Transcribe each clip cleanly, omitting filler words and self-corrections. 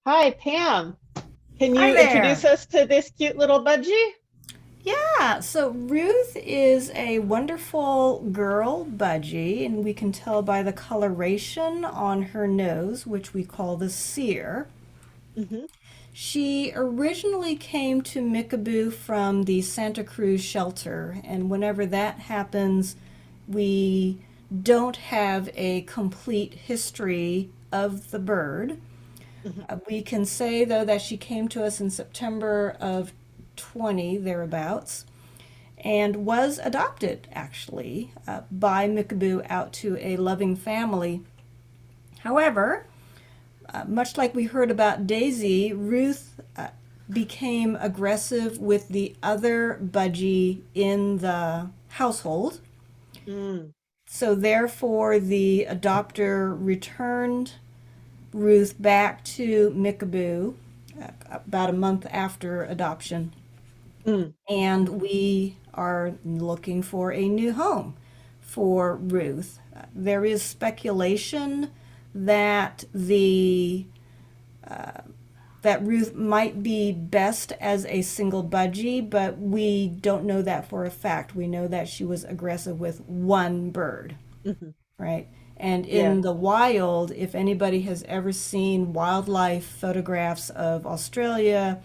Hi, Pam. Can Hi you introduce there. us to this cute little budgie? Yeah, so Ruth is a wonderful girl budgie, and we can tell by the coloration on her nose, which we call the cere. Hmm. She originally came to Mickaboo from the Santa Cruz shelter, and whenever that happens, we don't have a complete history of the bird. Hmm. We can say, though, that she came to us in September of 20, thereabouts, and was adopted actually by Mickaboo out to a loving family. However, much like we heard about Daisy, Ruth became aggressive with the other budgie in the household. Mm. So, therefore, the adopter returned Ruth back to Mickaboo about a month after adoption. Mm. And Hmm. we are looking for a new home for Ruth. There is speculation that the that Ruth might be best as a single budgie, but we don't know that for a fact. We know that she was aggressive with one bird, Hmm. right? And Yeah. in the wild, if anybody has ever seen wildlife photographs of Australia,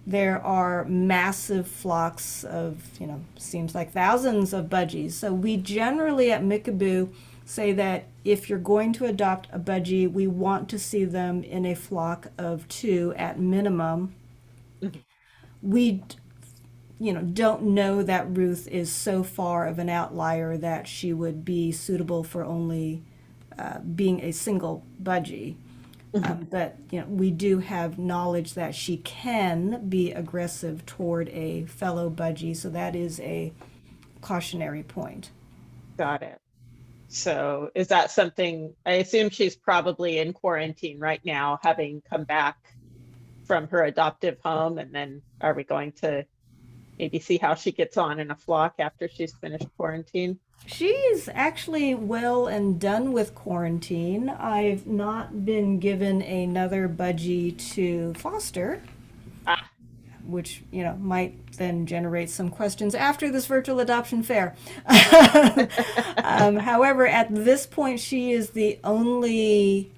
there are massive flocks of, seems like thousands of budgies. So we generally at Mickaboo say that if you're going to adopt a budgie, we want to see them in a flock of two at minimum. Hmm. We, don't know that Ruth is so far of an outlier that she would be suitable for only being a single budgie. Hmm. But we do have knowledge that she can be aggressive toward a fellow budgie, so that is a cautionary point. Got it. So is that something, I assume she's probably in quarantine right now, having come back from her adoptive home, and then are we going to maybe see how she gets on in a flock after she's finished quarantine? She's actually well and done with quarantine. I've not been given another budgie to foster, Ah. which might then generate some questions after this virtual adoption fair. However, at this point, she is the only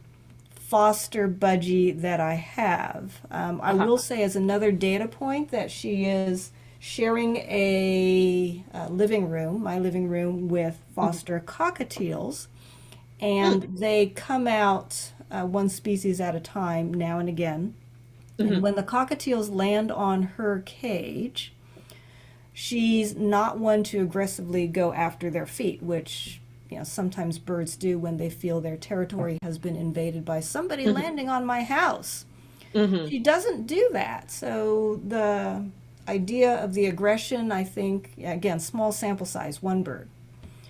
foster budgie that I have. I Uh-huh. will say, as another data point, that she is sharing a living room, my living room, with Hmm. foster cockatiels, Mm. and they come out one species at a time now and again. And Hmm. when the cockatiels land on her cage, she's not one to aggressively go after their feet, which sometimes birds do when they feel their territory has been invaded by somebody Hmm. landing on my house. Hmm. She doesn't do that. So the idea of the aggression, I think, again, small sample size, one bird,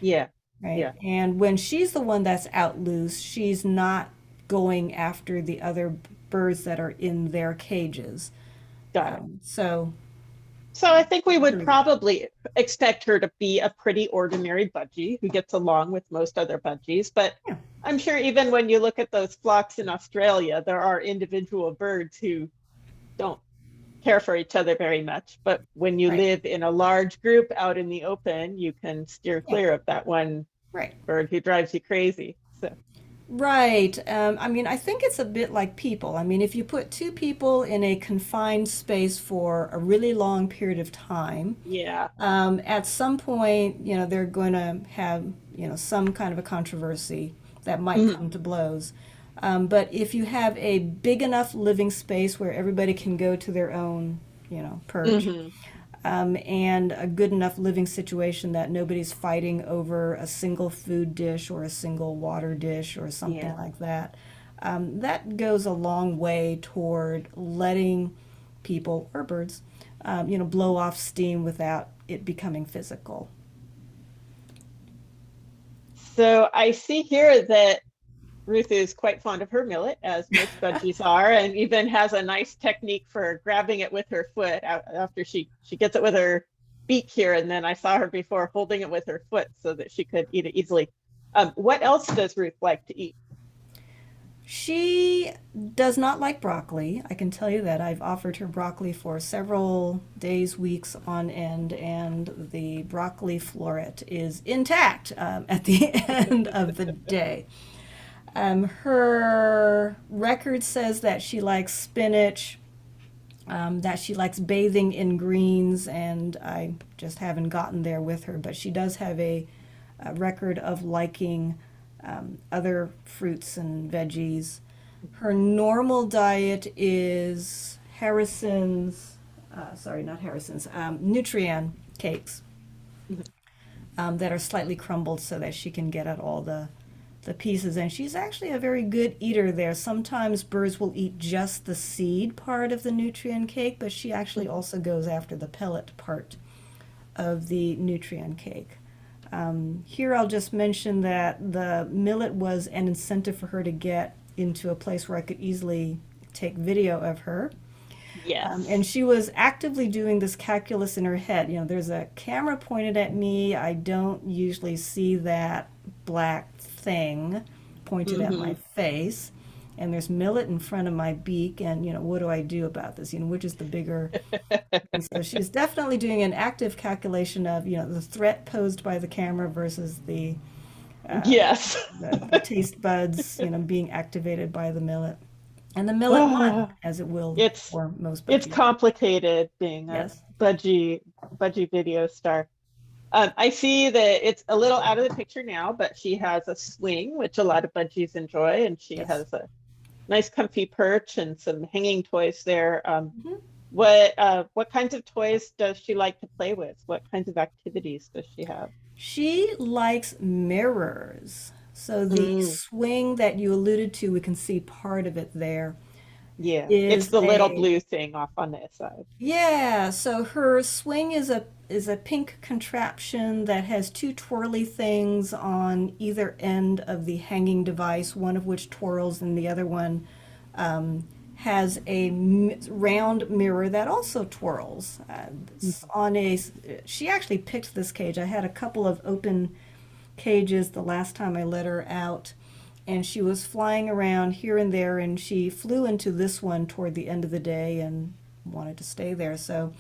Yeah. right? Yeah. And when she's the one that's out loose, she's not going after the other birds that are in their cages. Got it. So, So I think we would probably expect her to be a pretty ordinary budgie who gets along with most other budgies. But yeah, I'm sure even when you look at those flocks in Australia, there are individual birds who don't care for each other very much. But when you right. live in a large group out in the open, you can steer Yeah, clear of that one right. bird who drives you crazy. So, Right. I mean, I think it's a bit like people. I mean, if you put two people in a confined space for a really long period of time, yeah. at some point, they're going to have, some kind of a controversy that might Mhm. come to blows. But if you have a big enough living space where everybody can go to their own, perch, Mhm. and a good enough living situation that nobody's fighting over a single food dish or a single water dish or something Yeah. like that. That goes a long way toward letting people or birds, blow off steam without it becoming physical. So I see here that Ruth is quite fond of her millet, as most budgies are, and even has a nice technique for grabbing it with her foot after she gets it with her beak here. And then I saw her before holding it with her foot so that she could eat it easily. What else does Ruth like to eat? She does not like broccoli. I can tell you that. I've offered her broccoli for several days, weeks on end, and the broccoli floret is intact at the end of the day. Her record says that she likes spinach, that she likes bathing in greens, and I just haven't gotten there with her. But she does have a record of liking other fruits and veggies. Her normal diet is Harrison's, sorry, not Harrison's, Nutrien cakes that are slightly crumbled so that she can get at all the pieces. And she's actually a very good eater there. Sometimes birds will eat just the seed part of the Nutrien cake, but she actually also goes after the pellet part of the Nutrien cake. Here I'll just mention that the millet was an incentive for her to get into a place where I could easily take video of her. And Yes. she was actively doing this calculus in her head. You know, there's a camera pointed at me. I don't usually see that black thing pointed at my Hmm. face. And there's millet in front of my beak. And, you know, what do I do about this? You know, which is the bigger. And so she's definitely doing an active calculation of, you know, the threat posed by the camera versus uh, Yes. the taste buds, you know, being activated by the millet. And the millet won, Ah, as it will it's for most it's budgies. complicated being a Yes. budgie video star. I see that it's a little out of the picture now, but she has a swing, which a lot of budgies enjoy, and she Yes. has a nice comfy perch and some hanging toys there. Mhm. What kinds of toys does she like to play with? What kinds of activities does she have? She likes mirrors. So the Mm, swing that you alluded to, we can see part of it there, yeah, it's is the little a blue thing off on this side. yeah, so her swing is a pink contraption that has two twirly things on either end of the hanging device, one of which twirls and the other one um, has a round mirror that also twirls. Mhm. On a, she actually picked this cage. I had a couple of open cages the last time I let her out, and she was flying around here and there, and she flew into this one toward the end of the day and wanted to stay there. So,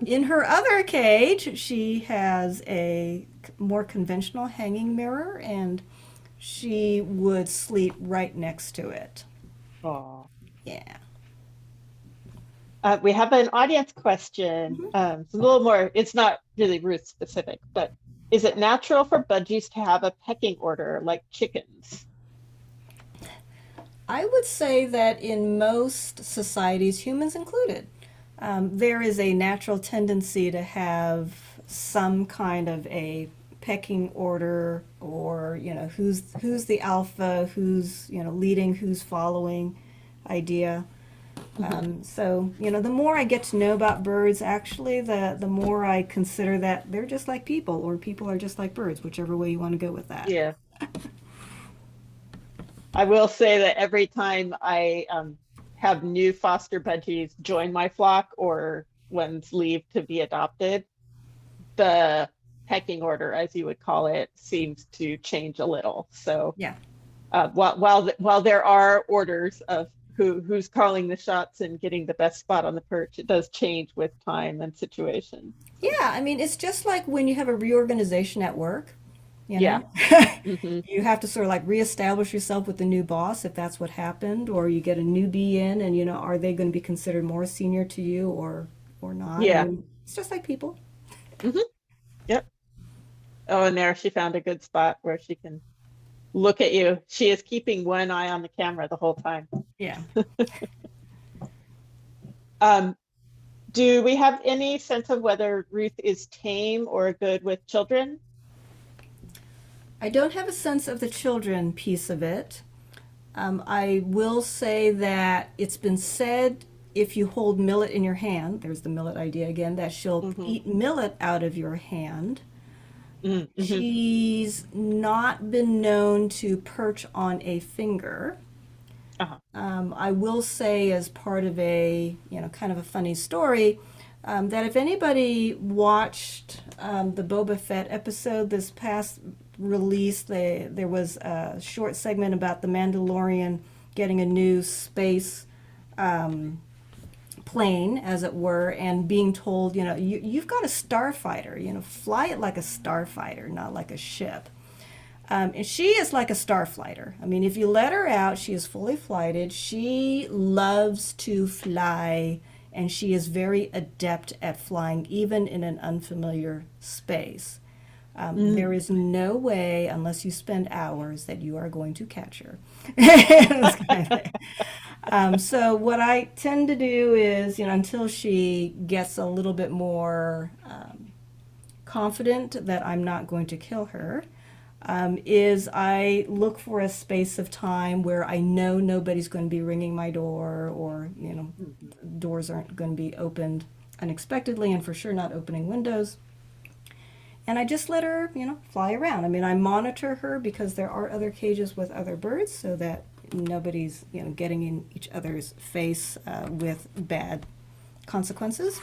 in her other cage, she has a more conventional hanging mirror, and she would sleep right next to it. Aw. Yeah. We have an audience question. Mhm. It's a little more, it's not really Ruth specific, but is it natural for budgies to have a pecking order like chickens? I would say that in most societies, humans included, there is a natural tendency to have some kind of a pecking order, or you know, who's the alpha, who's you know leading, who's following idea. Mhm. So you know, the more I get to know about birds, actually, the more I consider that they're just like people, or people are just like birds, whichever way you want to go with that. Yeah. I will say that every time I have new foster budgies join my flock or ones leave to be adopted, the pecking order, as you would call it, seems to change a little. So Yeah. while there are orders of who's calling the shots and getting the best spot on the perch, it does change with time and situation. Yeah, So I mean, it's just like when you have a reorganization at work, you yeah. know? Hmm. You have to sort of like reestablish yourself with the new boss if that's what happened, or you get a newbie in and you know, are they going to be considered more senior to you or not? I Yeah. mean, it's just like people. Hmm. Yep. Oh, and there she found a good spot where she can look at you. She is keeping one eye on the camera the whole time. Yeah. Um, do we have any sense of whether Ruth is tame or good with children? I don't have a sense of the children piece of it. I will say that it's been said if you hold millet in your hand, there's the millet idea again, that she'll Hmm. eat millet out of your hand. Mm-hmm. She's not been known to perch on a finger. Uh-huh. I will say, as part of a you know kind of a funny story, that if anybody watched the Boba Fett episode this past release, there was a short segment about the Mandalorian getting a new space plane, as it were, and being told, you've got a starfighter, fly it like a starfighter, not like a ship. And she is like a starfighter. I mean, if you let her out, she is fully flighted. She loves to fly, and she is very adept at flying, even in an unfamiliar space. There is no way, unless you spend hours, that you are going to catch her. This kind of thing. So what I tend to do is, until she gets a little bit more confident that I'm not going to kill her, is I look for a space of time where I know nobody's going to be ringing my door, or doors aren't going to be opened unexpectedly, and for sure not opening windows. And I just let her, fly around. I mean, I monitor her because there are other cages with other birds, so that nobody's, getting in each other's face with bad consequences.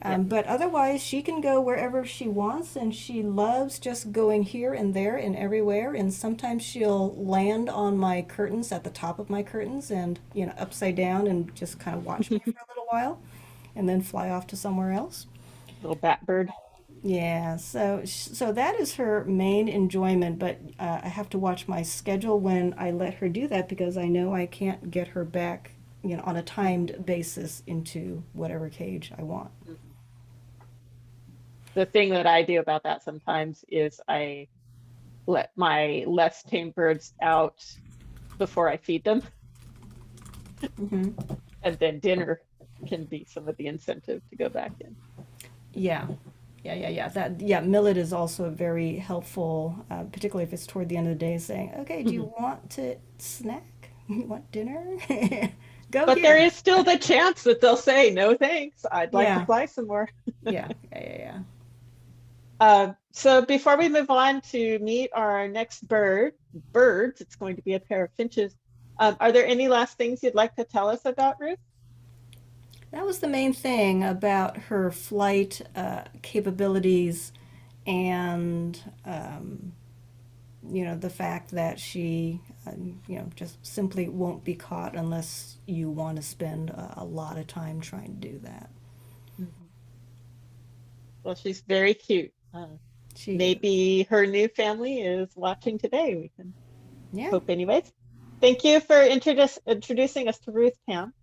But otherwise, she can go wherever she wants, and she loves just going here and there and everywhere. And sometimes she'll land on my curtains, at the top of my curtains, and, upside down, and just kind of watch me for a little while, and then fly off to somewhere else. Little bat bird. Yeah, so that is her main enjoyment, but I have to watch my schedule when I let her do that, because I know I can't get her back, on a timed basis into whatever cage I want. The thing that I do about that sometimes is I let my less tame birds out before I feed them, Hmm. and then dinner can be some of the incentive to go back in. Yeah, yeah. Millet is also very helpful, particularly if it's toward the end of the day, saying, "Okay, do you want to snack? You want dinner? Go But there here." is still the chance that they'll say, no, thanks. I'd like to Yeah, fly some more. yeah. So before we move on to meet our next birds, it's going to be a pair of finches. Are there any last things you'd like to tell us about Ruth? That was the main thing about her flight capabilities, and the fact that she just simply won't be caught unless you want to spend a lot of time trying to do that. Mhm. Well, she's very cute. She is. Maybe her new family is watching today. We can Yeah. hope anyways. Thank you for introducing us to Ruth, Pam.